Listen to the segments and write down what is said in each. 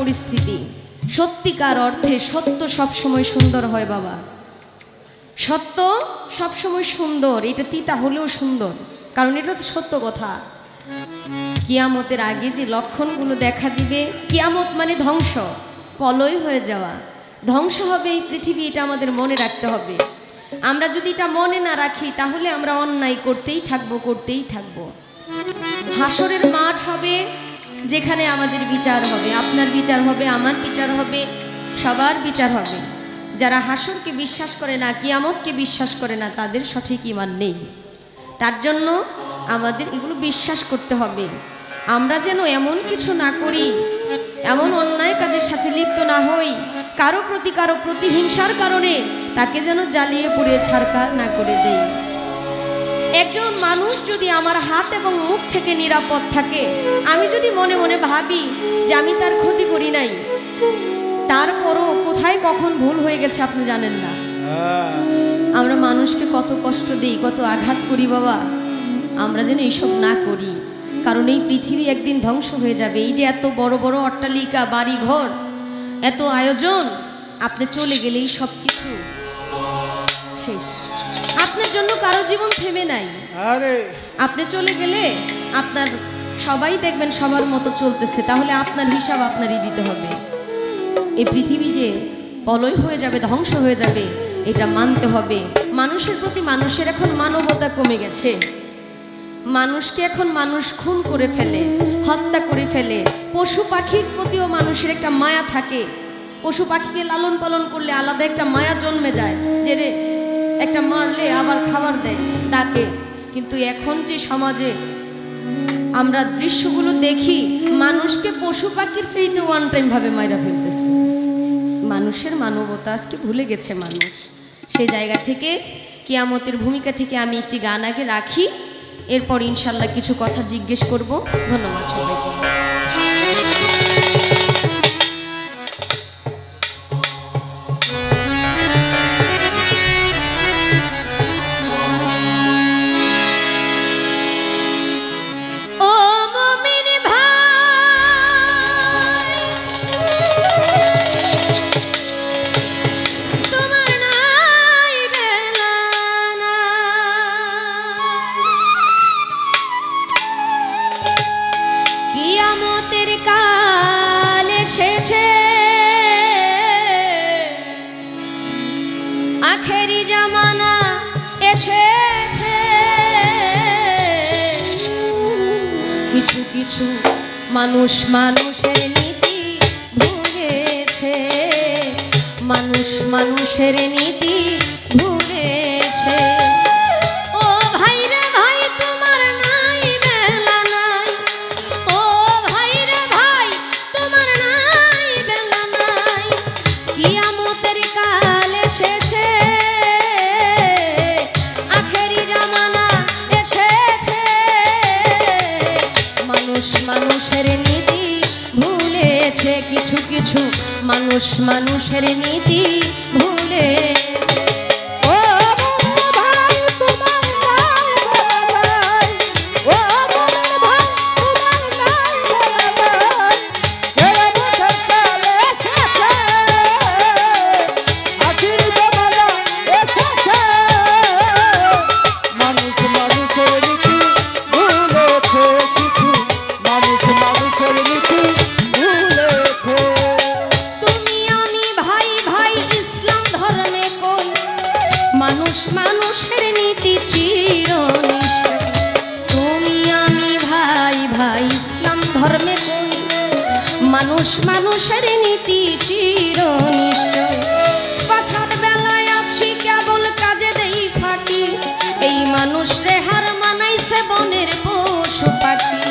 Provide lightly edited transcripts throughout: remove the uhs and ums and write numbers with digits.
পরিস্থিতি। সত্যিকার অর্থে সত্য সবসময় সুন্দর হয় বাবা, সত্য সবসময় সুন্দর। এটা তিতা হলেও সুন্দর, কারণ এটা তো সত্য কথা। কিয়ামতের আগে যে লক্ষণগুলো দেখা দিবে, কিয়ামত মানে ধ্বংস, পলয় হয়ে যাওয়া, ধ্বংস হবে এই পৃথিবী, এটা আমাদের মনে রাখতে হবে। আমরা যদি এটা মনে না রাখি তাহলে আমরা অন্যায় করতেই থাকবো। হাসরের মাঠ হবে যেখানে আমাদের বিচার হবে, আপনার বিচার হবে, আমার বিচার হবে, সবার বিচার হবে। যারা হাসরকে বিশ্বাস করে না, কিয়ামতকে বিশ্বাস করে না, তাদের সঠিক ঈমান নেই। তার জন্য আমাদের এগুলো বিশ্বাস করতে হবে। আমরা যেন এমন কিছু না করি, এমন অন্যায় কাজের সাথে লিপ্ত না হই, কারো প্রতি হিংসার কারণে তাকে যেন জ্বালিয়ে পুড়িয়ে ছারখার না করে দেই। একজন মানুষ যদি আমার হাত এবং মুখ থেকে নিরাপদ থাকে, আমি যদি মনে মনে ভাবি যে আমি তার ক্ষতি করি নাই, তারপরও কোথায় কখন ভুল হয়ে গেছে আপনি জানেন না। আমরা মানুষকে কত কষ্ট দিই, কত আঘাত করি বাবা। আমরা যেন এইসব না করি, কারণ এই পৃথিবী একদিন ধ্বংস হয়ে যাবে। এই যে এত বড় বড় অট্টালিকা, বাড়ি ঘর, এত আয়োজন, আপনি চলে গেলেই সব কিছু শেষ। আপনার জন্য কারো জীবন থেমে নাই। আপনি চলে গেলে আপনার সবাই দেখবেন সবার মতো চলতেছে, তাহলে আপনার হিসাব আপনারই দিতে হবে। এই পৃথিবী যে পলয় হয়ে যাবে, ধ্বংস হয়ে যাবে, এটা মানতে হবে। মানুষের প্রতি মানুষের এখন মানবতা কমে গেছে। মানুষকে এখন মানুষ খুন করে ফেলে, হত্যা করে ফেলে। পশু পাখির প্রতিও মানুষের একটা মায়া থাকে। পশু পাখিকে লালন পালন করলে আলাদা একটা মায়া জন্মে যায়, যে রে একটা মারলে আবার খাবার দেয় তাকে। কিন্তু এখন যে সমাজে আমরা দৃশ্যগুলো দেখি, মানুষকে পশু পাখির চাইতে ওয়ান টাইম ভাবে মাইরা ফেলতেছে। মানুষের মানবতা আজকে ভুলে গেছে মানুষ। সেই জায়গা থেকে, কিয়ামতের ভূমিকা থেকে আমি একটি গান আগে রাখি, এরপর ইনশাল্লাহ কিছু কথা জিজ্ঞেস করব। ধন্যবাদ সবাইকে। আখেরি জামানা এসেছে, কিছু কিছু মানুষ মানুষের নীতি ভুলেছে, মানুষ মানুষের নীতি ভুলেছে। ও ভাই রে ভাই, তোমার নাই বেলা নাই, ও ভাই রে ভাই, তোমার নাই বেলা নাই। কিয়ামতের কাল এসেছে, মানুষের নীতি ভুলেছে, কিছু কিছু মানুষ মানুষের নীতি ভুলেছে। মানুষ মানুষের নীতি চিরনিষ্ঠ, তুমি আমি ভাই ভাই ইসলাম ধর্মে কোন। মানুষ মানুষের নীতি চিরনিষ্ঠ, কথার বেলায় আছি কেবল কাজে দেই ফাঁকি। এই মানুষ রে হার মানাইছে বনের পশু পাখি,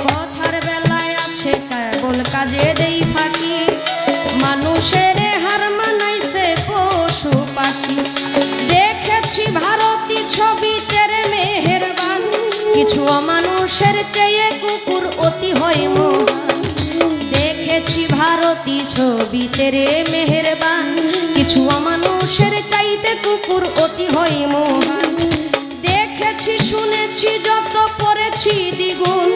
কথার বেলায় আছে কেবল কাজে দেই ফাঁকি। মানুষের হার মানাইছে পশু পাখি। দেখেছি ভারতী ছবি তেরে মেহেরবান, কিছু অমানুষের চেয়ে কুকুর অতি হয় মহান। দেখেছি ভারতী ছবি তেরে মেহেরবান, কিছু অমানুষের চাইতে কুকুর অতি হয় মহান। দেখেছি শুনেছি যত পরে করেছি দ্বিগুণ।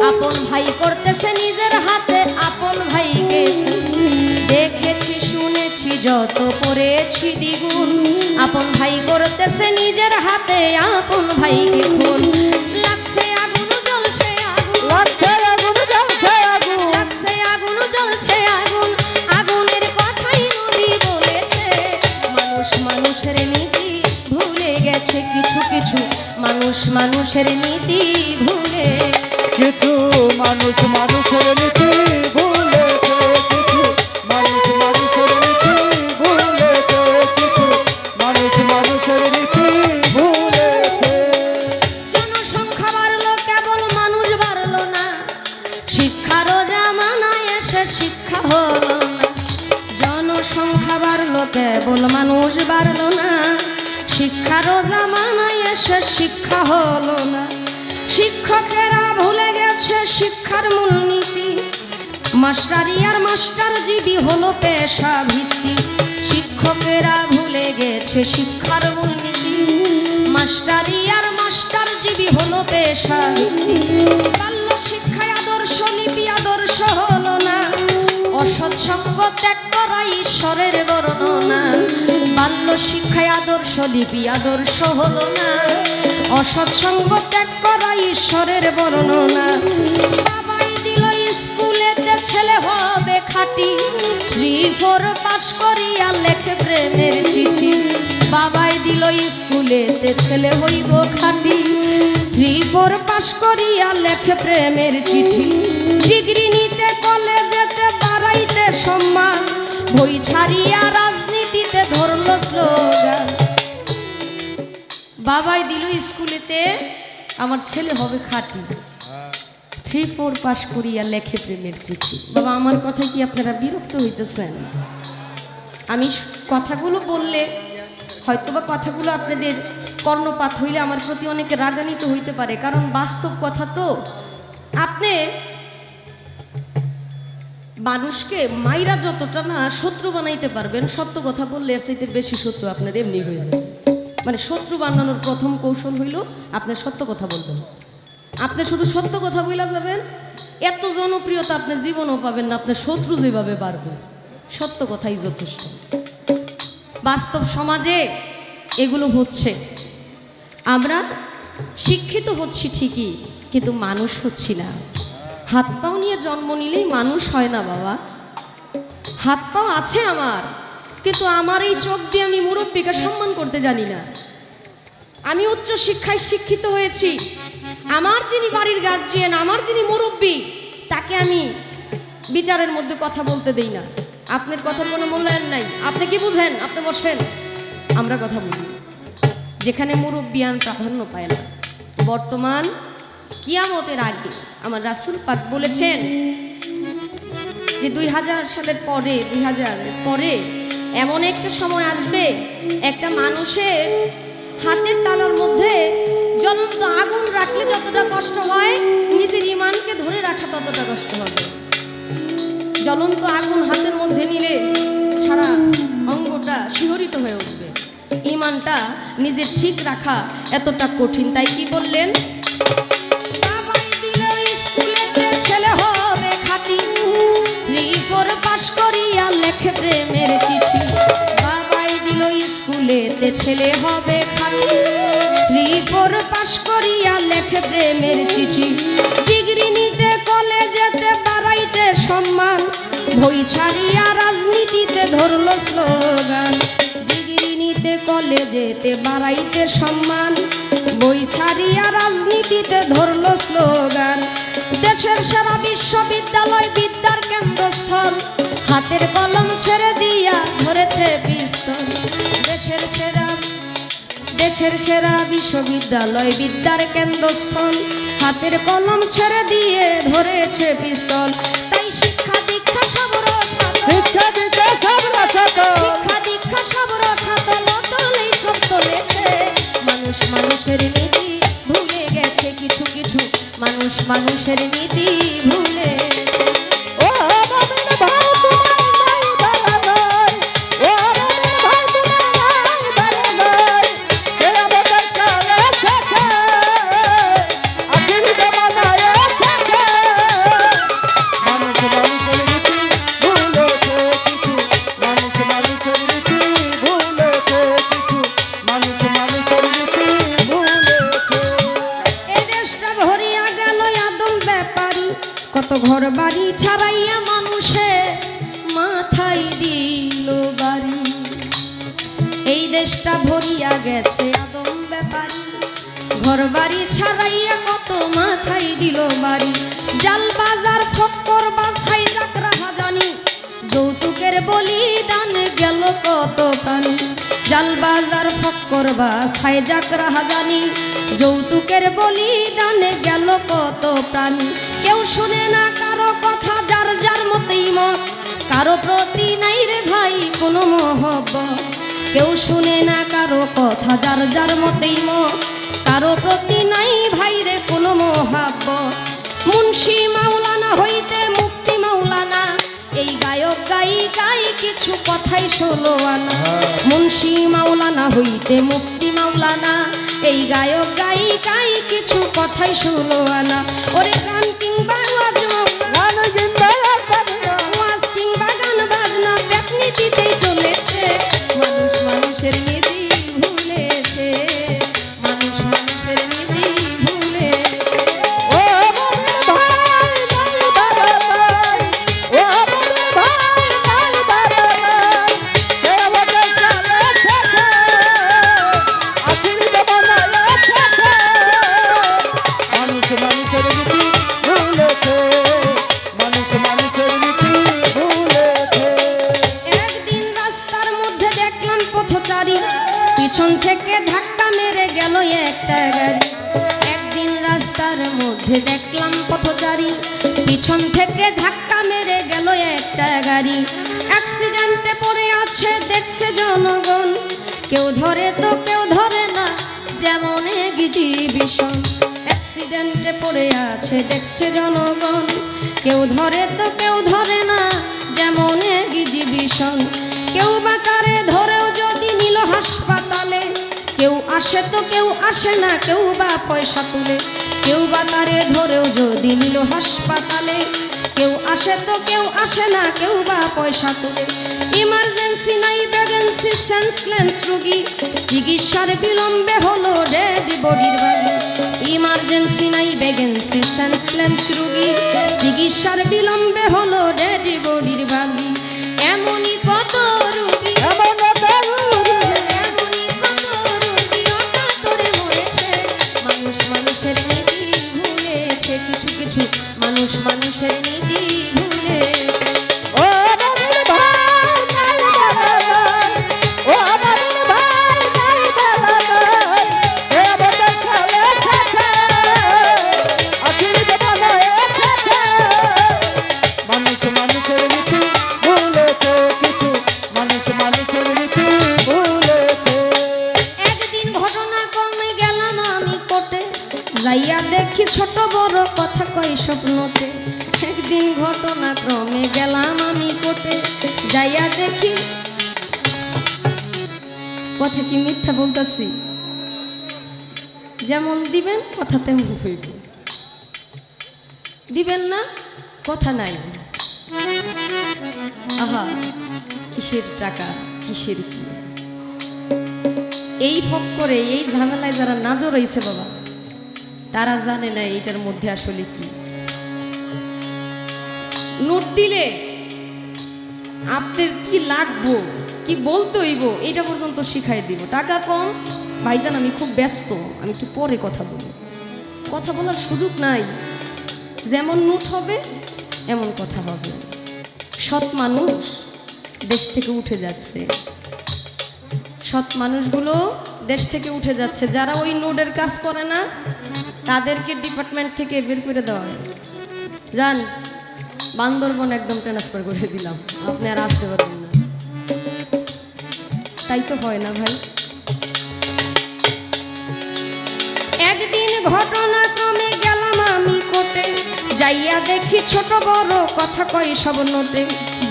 আপন ভাই করতেছে নিজের হাতে আপন ভাইকে, দেখেছি শুনেছি যত করেছি দ্বিগুণ। আপন ভাই করতেছে নিজের হাতে আপন ভাইকে খুন। লাগছে আগুন জ্বলছে আগুন, লাগছে আগুন জ্বলছে আগুন, লাগছে আগুন জ্বলছে আগুন, আগুনের কথাই নবী বলেছে। মানুষ মানুষের নীতি ভুলে গেছে কিছু কিছু, মানুষ মানুষের নীতি ভুলে, কিছু মানুষ মানুষের নীতি ভুলেছে, কিছু মানুষ মানুষের নীতি ভুলেছে, কিছু মানুষ মানুষের নীতি ভুলেছে। জনসংখ্যা বাড়লো কেবল মানুষ বাড়লো না, শিক্ষারও জামানায় এসে শিক্ষা হলো না। জনসংখ্যা বাড়লো কেবল মানুষ বাড়লো না, শিক্ষারও জামানায় এসে শিক্ষা হলো না। শিক্ষকেরা ভুলে গেছে শিক্ষার মূলনীতি, মাস্টারি আর মাস্টারজীবী হলো পেশা ভিত্তি। শিক্ষকেরা ভুলে গেছে শিক্ষার মূলনীতি, মাস্টারি আর মাস্টারজীবী হলো পেশা ভিত্তি। বাল্য শিক্ষায় আদর্শ লিপি আদর্শ হলো না, অসৎসঙ্গ ত্যাগ করা ঈশ্বরের বর্ণনা। বাল্য শিক্ষায় আদর্শ লিপি আদর্শ হলো না, অসৎসঙ্গ ত্যাগ করা ঈশ্বরের বর্ণনা। বাবাই দিল স্কুলেতে ছেলে হবে খাঁটি, 3-4 পাশ করিয়া লেখে প্রেমের চিঠি। বাবাই দিল স্কুলেতে ছেলে হইব খাঁটি, 3-4 পাশ করিয়া লেখে প্রেমের চিঠি। ডিগ্রি নিতে কলেজেতে বাড়াইতে সম্মান, বই ছাড়িয়া রাজনীতিতে ধরল স্লোগান। বাবাই দিল স্কুলেতে আমার ছেলে হবে খাঁটি, 3-4 পাশ করিয়া লেখে প্রেমের চিঠি। বাবা আমার কথায় কি আপনারা বিরক্ত হইতেছেন? আমি কথাগুলো বললে হয়তোবা কথাগুলো আপনাদের কর্ণপাত হইলে আমার প্রতি অনেকে রাগান্বিত হইতে পারে, কারণ বাস্তব কথা তো। আপনি মানুষকে মাইরা যতটা না শত্রু বানাইতে পারবেন, সত্য কথা বললে এর চাইতে বেশি শত্রু আপনার এমনি হয়ে যাবে। মানে শত্রু বানানোর প্রথম কৌশল হইল আপনার সত্য কথা বলবেন। আপনি শুধু সত্য কথা বইলা যাবেন, এত জনপ্রিয়তা আপনি জীবনও পাবেন না, আপনার শত্রু যেভাবে বাড়বে। সত্য কথাই যথেষ্ট। বাস্তব সমাজে এগুলো হচ্ছে। আমরা শিক্ষিত হচ্ছি ঠিকই, কিন্তু মানুষ হচ্ছি না। হাত পাও নিয়ে জন্ম নিলেই মানুষ হয় না বাবা। হাত পাও আছে আমার, কিন্তু আমার এই চোখ দিয়ে আমি মুরব্বীকে সম্মান করতে জানি না। আমি উচ্চ শিক্ষায় শিক্ষিত হয়েছি, আমার যিনি বাড়ির গার্জিয়ান, আমার যিনি মুরব্বী, তাকে আমি বিচারের মধ্যে কথা বলতে দেই না। আপনার কথার কোনো মূল্যায়ন নাই। আপনি কি বুঝেন? আপনি বসেন, আমরা কথা বলি। যেখানে মুরব্বিয়ান প্রাধান্য পায় না। বর্তমান কিয়ামতের আগে আমার রাসূল পাক বলেছেন যে 2000 সালের পরে, 2000 পরে এমন একটা সময় আসবে, একটা মানুষের হাতের তালার মধ্যে জ্বলন্ত আগুন রাখলে যতটা কষ্ট হয়, নিজের ঈমানকে ধরে রাখা ততটা কষ্ট হবে। জ্বলন্ত আগুন হাতের মধ্যে নিলে সারা অঙ্গটা শিহরিত হয়ে উঠবে। ঈমানটা নিজের ঠিক রাখা এতটা কঠিন। তাই কি বললেন? বাবাই দিল স্কুলেতে ছেলে হবে খাঁটি, 3-4 পাশ করিয়া লেখে প্রেমের চিঠি। বাবাই দিল স্কুলেতে ছেলে হবে খাঁটি, 3-4 পাশ করিয়া লেখে প্রেমের চিঠি। ডিগ্রি নিতে কলেজেতে বাড়াইতে সম্মান, বই ছাড়িয়া রাজনীতিতে ধরল স্লোগান। ডিগ্রি নিতে কলেজেতে বাড়াইতে সম্মান, বই ছাড়িয়া রাজনীতিতে ধরল স্লোগান। দেশের সেরা বিশ্ববিদ্যালয় বিদ্যার কেন্দ্রস্থল, হাতের কলম ছেড়ে দিয়া ধরেছে পিস্তল। দেশের সেরা বিশ্ববিদ্যালয় বিদ্যার কেন্দ্রস্থল, হাতের কলম ছেড়ে দিয়ে ধরেছে পিস্তল। তাই শিক্ষা দীক্ষা সব রসাতল, শিক্ষা দিতে সব রসাতল, শিক্ষা দীক্ষা সব রসাতল, তলেই সব তলেছে। মানুষ মানুষের নীতি ভুলে গেছে কিছু কিছু, মানুষ মানুষের নীতি ভুলে গেছে। ও বাবা ভাই তোমার নাই বালা নাই, ও বাবা ভাই তোমার নাই বালা নাই, কে আমাদের কাছে আছে আখির দেব গেছে আদম ব্যাপারী, ঘর বাড়ি ছাড়াইয়া কত মাথায় দিল বাড়ি, জাল বাজার ফক্কর বাছাই যাকরা হাজানি, যৌতুকের বলিদান গেল কত প্রাণ, জাল বাজার ফক্কর বাছাই যাকরা হাজানি, যৌতুকের বলিদান গেল কত প্রাণ। কেউ শুনে না কারো কথা, যার যার মতেই মত, কারো প্রতি নাই রে ভাই কোনো মহব্বত, কেউ শুনে না কারো কথা, যার যার মতেই মত, কারো প্রতি নাই ভাই রে কোনো মহাব্বত। মুন্সি মাওলানা হইতে মুক্তি মাওলানা, এই গায়ক গায়িকাই কিছু কথাই ষোলো আনা, মুন্সি মাওলানা হইতে মুক্তি মাওলানা, এই গায়ক গায়িকাই কিছু কথাই ষোলো আনা। ওরে গান কিংবা ওয়াজ গান জিন্দা ওয়াজ কিংবা গান বাজনা ব্যাকনীতিতেই চলেছে, মানুষ মানুষের নীতি ভুলেছে, মানুষ মানুষের নীতি ভুলেছে। ও মোমিন ভাই নাই বাড়াই, ও মোমিন ভাই নাই বাড়াই, কে বলে চলে শেখে, আখির জমানায় শেখে, মানুষ মানুষের রীতি ভুলেছে, মানুষ মানুষের রীতি ভুলেছে। একদিন রাস্তার মধ্যে দেখলাম পথচারী, পিছন থেকে ধাক্কা মেরে গেল একটা গাড়ি, একদিন রাস্তার মধ্যে দেখলাম পথচারী, পিছন থেকে ধাক্কা মেরে গেল একটা গাড়ি, অ্যাক্সিডেন্টে পড়ে আছে দেখছে জনগণ, কেউ ধরে তো কেউ ধরে না, যেমন এক্সিবিশন, অ্যাক্সিডেন্টে পড়ে আছে দেখছে জনগণ, কেউ ধরে তো কেউ ধরে না, যেমন এক্সিবিশন, কেউ বা তারে ধরেও যদি নিল হাসপাতালে, কেউ আসে তো কেউ আসে না, কেউ বা পয়সা তুলে, কেউ বা তারে ধরেও যদি নিল হাসপাতালে, কেউ আসে তো কেউ আসে না, কেউ বা পয়সা তুলে। ইমার্জেন্সি নাই ভ্যাকেন্সি, সেন্সলেস রোগী, চিকিৎসার বিলম্বে হলো ডেড বডির বাড়ি, ইমার্জেন্সি নাই ভ্যাকেন্সি, সেন্সলেস রোগী, চিকিৎসার বিলম্বে হলো ডেড বডির বাড়ি। এমনই কত রোগী, এমন বেলুরি এমনই কত রোগী অকাতরে মরেছে, মানুষ মানুষের নীতি ভুলেছে, কিছু কিছু মানুষ মানুষের নীতি ভুলেছে। ও মোমিন ভাই নাই বাড়াই, ও মোমিন ভাই নাই বাড়াই, কে বলে চলে শেখে, আখির জমানায় শেখে, মানুষ মানুষের রীতি ভুলেছে, কিছু মানুষ মানুষের রীতি ভুলেছে। একদিন ঘটনা কমে গেলাম আমি কোটে, যাইয়া দেখি ছোট বড় কথা কই স্বপ্নতে, একদিন ঘটনা ক্রমে গেলাম আমি কোটে, যাইয়া দেখি, কথা কি মিথ্যা বলতেছি, যেমন দিবেন কথা তেমন হইবে, দিবেন না কথা নাই, আহা কিসের টাকা কিসের কি, এই ফক্করে এই ঝামেলায় যারা নাজর হইছে বাবা, তারা জানে না এইটার মধ্যে আসলে কি। নোট দিলে আপনার কি লাগবো, কি বলতে হইব, এটা পর্যন্ত শিখাই দিব। টাকা কম, ভাইজান আমি খুব ব্যস্ত, আমি একটু পরে কথা বলি, কথা বলার সুযোগ নাই, যেমন নোট হবে এমন কথা হবে। সৎ মানুষ দেশ থেকে উঠে যাচ্ছে, সৎ মানুষগুলো দেশ থেকে উঠে যাচ্ছে, যারা ওই নোটের কাজ করে না তাদেরকে ডিপার্টমেন্ট থেকে বের করে দেওয়া হয়, যান বান্দরবন একদম ট্রান্সফার করে দিলাম, আপনি আর আসতে পারবেন না। তাই তো হয় না ভাই। একদিন ঘটনাক্রমে গেলাম আমি কোটে, যাইয়া দেখি ছোট বড় কথা কই সব নোটে,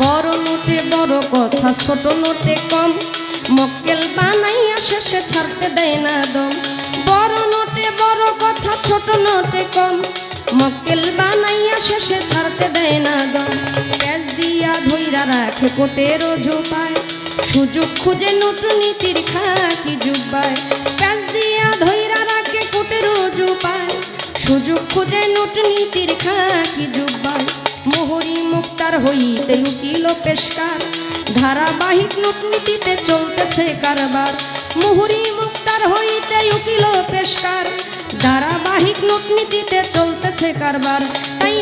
বড় নোটে বড় কথা, ছোট নোটে কম, মক্কেল বানাইয়া শেষে ছাড়তে দেয় না দম, বড় নোটে বড় কথা, ছোট নোটে কম, মক্কেল বানাইয়া শেষে ছাড়তে দেয় না দম, ক্যাশ দিয়া ধইরা রাখে কোটের ঝোপায়, সুযোগ খুঁজে নোট নীতির খাকি জুব্বায়, ক্যাশ দিয়া ধইরা রাখে কোটের ঝোপায়, সুযোগ খুঁজে নোট নীতির খাকি জুব্বায়, মোহরি মুক্তার হইতে উকিল পেশকার, ধারাবাহিক নোট নীতিতে চলতেছে কারবার, মোহরি মুক্তার সরকার হইতে উকিল পেশকার, ধারাবাহিক নোটনীতিতে চলতেছে কারবার, তাই